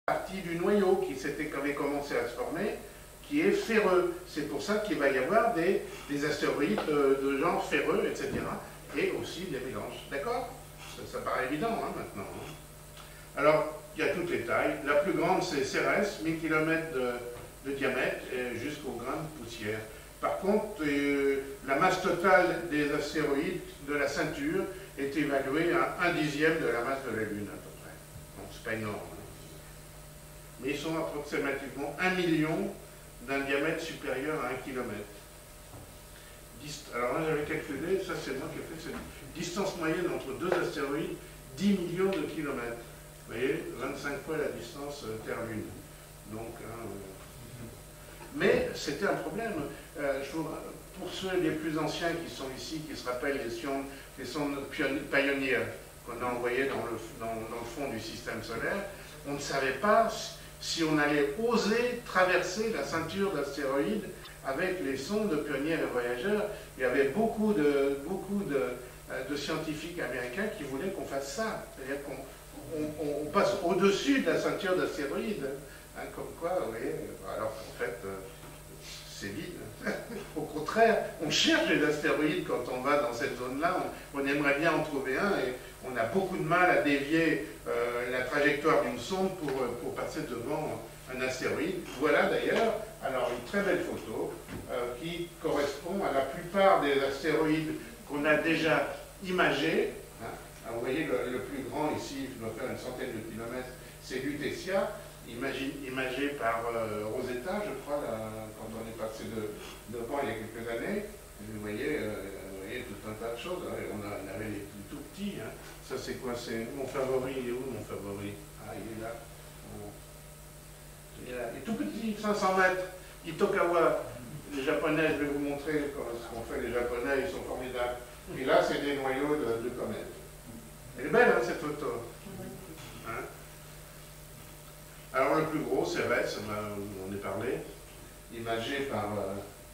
partie du noyau qui avait commencé à se former, qui est ferreux. C'est pour ça qu'il va y avoir des astéroïdes de genre ferreux, etc. Et aussi des mélanges. D'accord? Ça paraît évident hein, maintenant. Alors, il y a toutes les tailles. La plus grande, c'est Cérès, 1000 km de diamètre, jusqu'au grain de poussière. Par contre, la masse totale des astéroïdes de la ceinture est évaluée à 1/10 de la masse de la Lune, à peu près. Donc, c'est pas énorme. Hein. Mais ils sont approximativement 1 million d'un diamètre supérieur à 1 km. Alors là, j'avais calculé, ça c'est moi qui ai fait, c'est une distance moyenne entre deux astéroïdes, 10 millions de kilomètres. Vous voyez, 25 fois la distance Terre-Lune. Donc, mais c'était un problème. Pour ceux les plus anciens qui sont ici, qui se rappellent les sondes Pioneer qu'on a envoyées dans le fond du système solaire, on ne savait pas si on allait oser traverser la ceinture d'astéroïdes avec les sondes Pioneer et Voyager. Il y avait beaucoup de scientifiques américains qui voulaient qu'on fasse ça. C'est-à-dire qu'on passe au-dessus de la ceinture d'astéroïdes. Hein, comme quoi, vous voyez, alors qu'en fait, c'est vide. Au contraire, on cherche les astéroïdes quand on va dans cette zone-là. On aimerait bien en trouver un et on a beaucoup de mal à dévier la trajectoire d'une sonde pour passer devant un astéroïde. Voilà d'ailleurs alors une très belle photo qui correspond à la plupart des astéroïdes qu'on a déjà imagés. Hein. Vous voyez le plus grand ici, il doit faire une centaine de kilomètres, c'est Lutetia, imagé par Rosetta, je crois, quand on est passé devant il y a quelques années. Vous voyez tout un tas de choses. Hein. On avait les tout petits. Hein. Ça c'est quoi? C'est mon favori. Il est où mon favori? Ah, il est là. Il est tout petit, 500 mètres. Itokawa, les Japonais, je vais vous montrer ce qu'ont fait les Japonais, ils sont formidables. Et là, c'est des noyaux de comètes. Elle est belle, hein, cette photo. Hein? Alors, le plus gros, c'est Cérès, on en a parlé, imagé par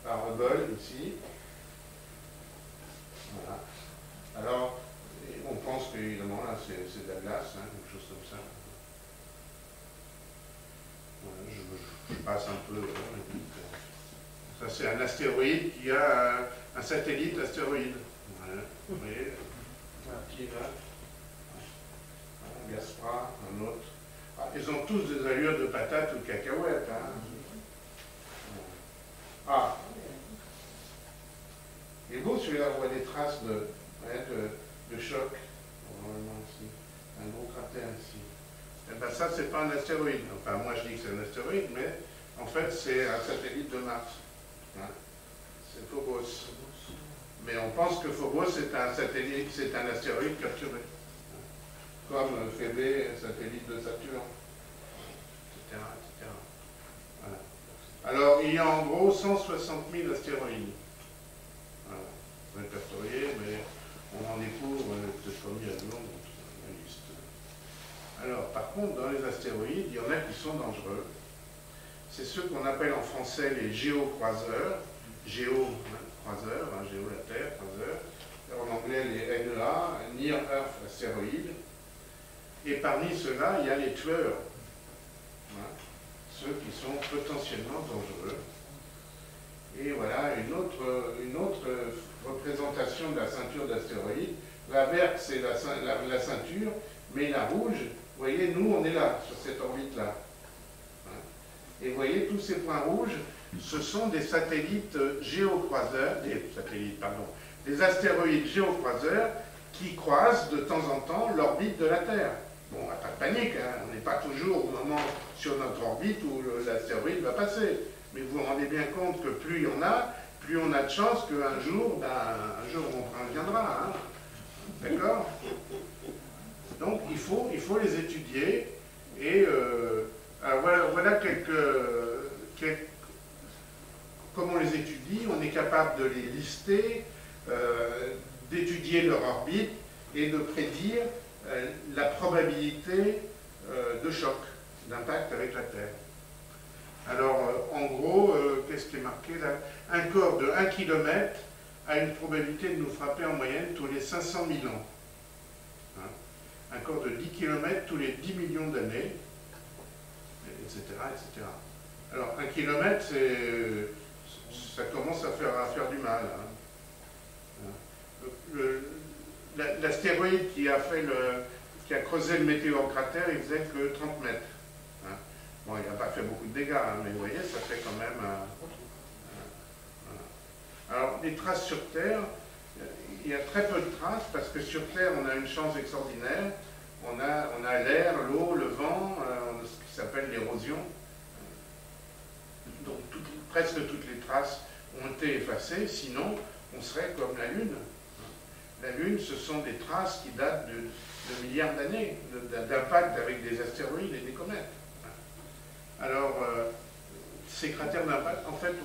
Hubble, ici. Voilà. Alors, on pense qu'évidemment, là, c'est de la glace, hein, quelque chose comme ça. Je passe un peu. Ça, c'est un astéroïde qui a un satellite astéroïde. Voilà. Vous voyez, un petit là. Un Gaspra, un autre. Ah, ils ont tous des allures de patates ou de cacahuètes. Hein. Ah. Il est beau celui-là, on voit des traces de choc. Normalement ici. Un gros cratère ici. Eh ben ça, c'est pas un astéroïde. Enfin, moi je dis que c'est un astéroïde, mais en fait, c'est un satellite de Mars. Hein. C'est Phobos. Mais on pense que Phobos, c'est un satellite, c'est un astéroïde capturé. Comme Phébé, satellite de Saturne, etc. etc. Voilà. Alors, il y a en gros 160 000 astéroïdes. Voilà. Répertoriés, mais on en découvre peut-être pas mis à nom. Alors, par contre, dans les astéroïdes, il y en a qui sont dangereux. C'est ceux qu'on appelle en français les géocroiseurs. Géo-croiseurs, hein, géo la Terre, croiseurs. En anglais, les NEA, Near Earth Asteroid. Et parmi ceux-là, il y a les tueurs. Hein, ceux qui sont potentiellement dangereux. Et voilà, une autre représentation de la ceinture d'astéroïdes. La verte, c'est la ceinture, mais la rouge, vous voyez, nous, on est là, sur cette orbite-là. Hein? Et vous voyez, tous ces points rouges, ce sont des satellites géocroiseurs, des astéroïdes géocroiseurs qui croisent de temps en temps l'orbite de la Terre. Bon, pas de panique, hein? On n'est pas toujours au moment sur notre orbite où l'astéroïde va passer. Mais vous vous rendez bien compte que plus il y en a, plus on a de chances qu'un jour, un jour on viendra. Hein? D'accord? Donc il faut les étudier et alors voilà comment on les étudie. On est capable de les lister, d'étudier leur orbite et de prédire la probabilité de choc, d'impact avec la Terre. Alors en gros, qu'est-ce qui est marqué là? Un corps de 1 km a une probabilité de nous frapper en moyenne tous les 500 000 ans. Hein? Un corps de 10 km tous les 10 millions d'années. etc., etc. Alors, 1 kilomètre, ça commence à faire du mal. Hein. L'astéroïde qui a creusé le météocratère, il faisait que 30 mètres. Hein. Bon, il n'a pas fait beaucoup de dégâts, hein, mais vous voyez, ça fait quand même... Alors, les traces sur Terre, il y a très peu de traces, parce que sur Terre, on a une chance extraordinaire. On a l'air, l'eau, le vent, ce qui s'appelle l'érosion. Donc, presque toutes les traces ont été effacées, sinon, on serait comme la Lune. La Lune, ce sont des traces qui datent de milliards d'années, d'impact avec des astéroïdes et des comètes. Alors, ces cratères d'impact, en fait,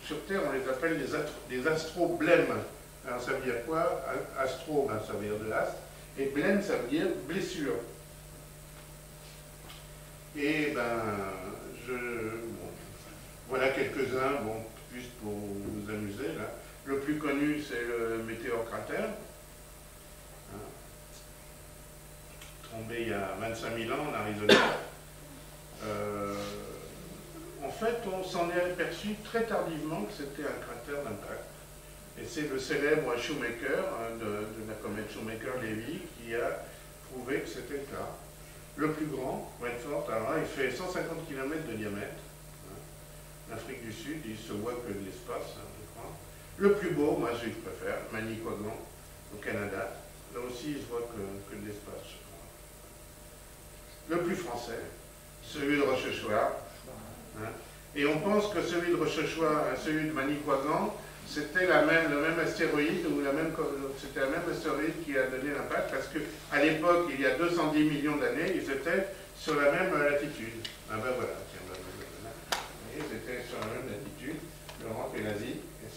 sur Terre, on les appelle des astroblèmes. Alors, ça veut dire quoi? Astro, ben, ça veut dire de l'astre, et blême, ça veut dire blessure. Et bon, voilà quelques-uns, bon, juste pour vous amuser, là. Le plus connu, c'est le météocratère, tombé il y a 25 000 ans en Arizona. En fait, on s'en est aperçu très tardivement que c'était un cratère d'impact. Et c'est le célèbre Shoemaker, de la comète Shoemaker-Levy, qui a prouvé que c'était le cas. Le plus grand, Redford, alors là, il fait 150 km de diamètre. L'Afrique du Sud, il se voit que de l'espace, hein, je crois. Le plus beau, moi je préfère, Manicouagan, au Canada. Là aussi, il se voit que de l'espace, je crois. Le plus français, celui de Rochechouart. Hein. Et on pense que celui de Rochechouart, celui de Manicouagan, c'était le même astéroïde, ou c'était la même astéroïde qui a donné l'impact, parce qu'à l'époque, il y a 210 millions d'années, ils étaient sur la même latitude. Ah ben voilà, tiens, ils étaient sur la même latitude, l'Europe et l'Asie, et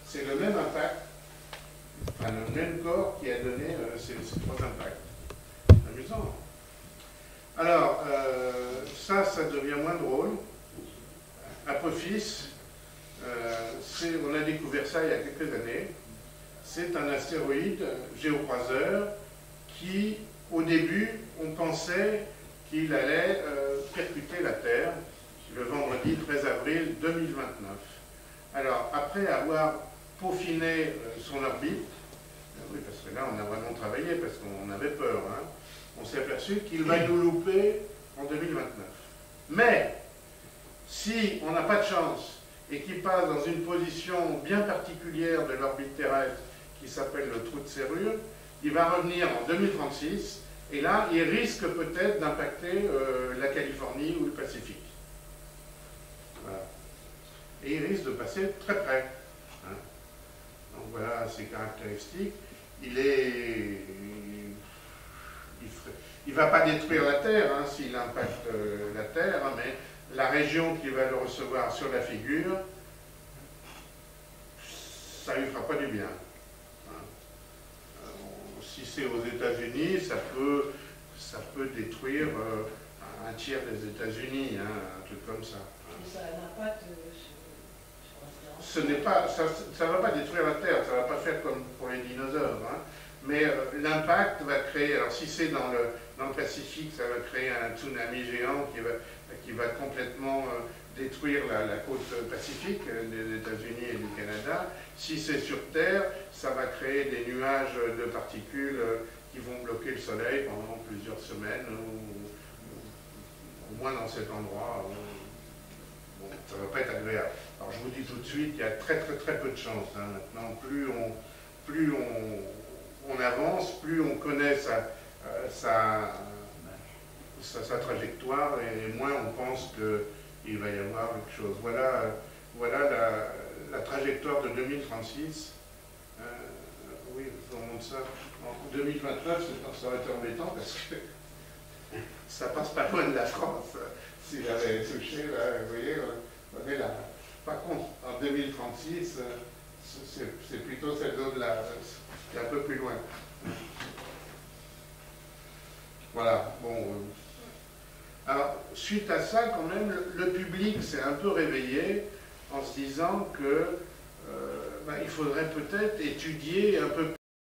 c'est le même impact, enfin le même corps qui a donné ces trois impacts. Amusant. Alors, ça devient moins drôle. Apophis, on a découvert ça il y a quelques années. C'est un astéroïde géocroiseur qui, au début, on pensait qu'il allait percuter la Terre le vendredi 13 avril 2029. Alors, après avoir peaufiné son orbite, oui, parce que là, on a vraiment travaillé, parce qu'on avait peur, hein, on s'est aperçu qu'il va nous louper en 2029. Mais, si on n'a pas de chance et qu'il passe dans une position bien particulière de l'orbite terrestre qui s'appelle le trou de serrure, il va revenir en 2036 et là, il risque peut-être d'impacter la Californie ou le Pacifique. Voilà. Et il risque de passer très près. Hein. Donc voilà ses caractéristiques. Il ne va pas détruire la Terre hein, s'il impacte la Terre, hein, mais la région qui va le recevoir sur la figure, ça ne lui fera pas du bien. Si c'est aux États-Unis, ça peut détruire un tiers des États-Unis, hein, un truc comme ça. Ça a un impact ça ne va pas détruire la Terre, ça ne va pas faire comme pour les dinosaures, hein, mais l'impact va créer, alors si c'est dans le Pacifique, ça va créer un tsunami géant qui va complètement détruire la côte pacifique des États-Unis et du Canada. Si c'est sur Terre, ça va créer des nuages de particules qui vont bloquer le Soleil pendant plusieurs semaines, ou au moins dans cet endroit. Bon, ça ne va pas être agréable. Alors je vous dis tout de suite, il y a très peu de chance. Hein. Maintenant, plus on avance, plus on connaît sa trajectoire, et moins on pense qu'il va y avoir quelque chose. Voilà la trajectoire de 2036. Oui, je vous montre ça. En 2029, ça aurait été embêtant parce que ça passe pas loin de la France. S'il avait touché, là, vous voyez, on est là. Par contre, en 2036, c'est plutôt cette zone-là, c'est un peu plus loin. Voilà, bon. Alors, suite à ça, quand même, le public s'est un peu réveillé en se disant que il faudrait peut-être étudier un peu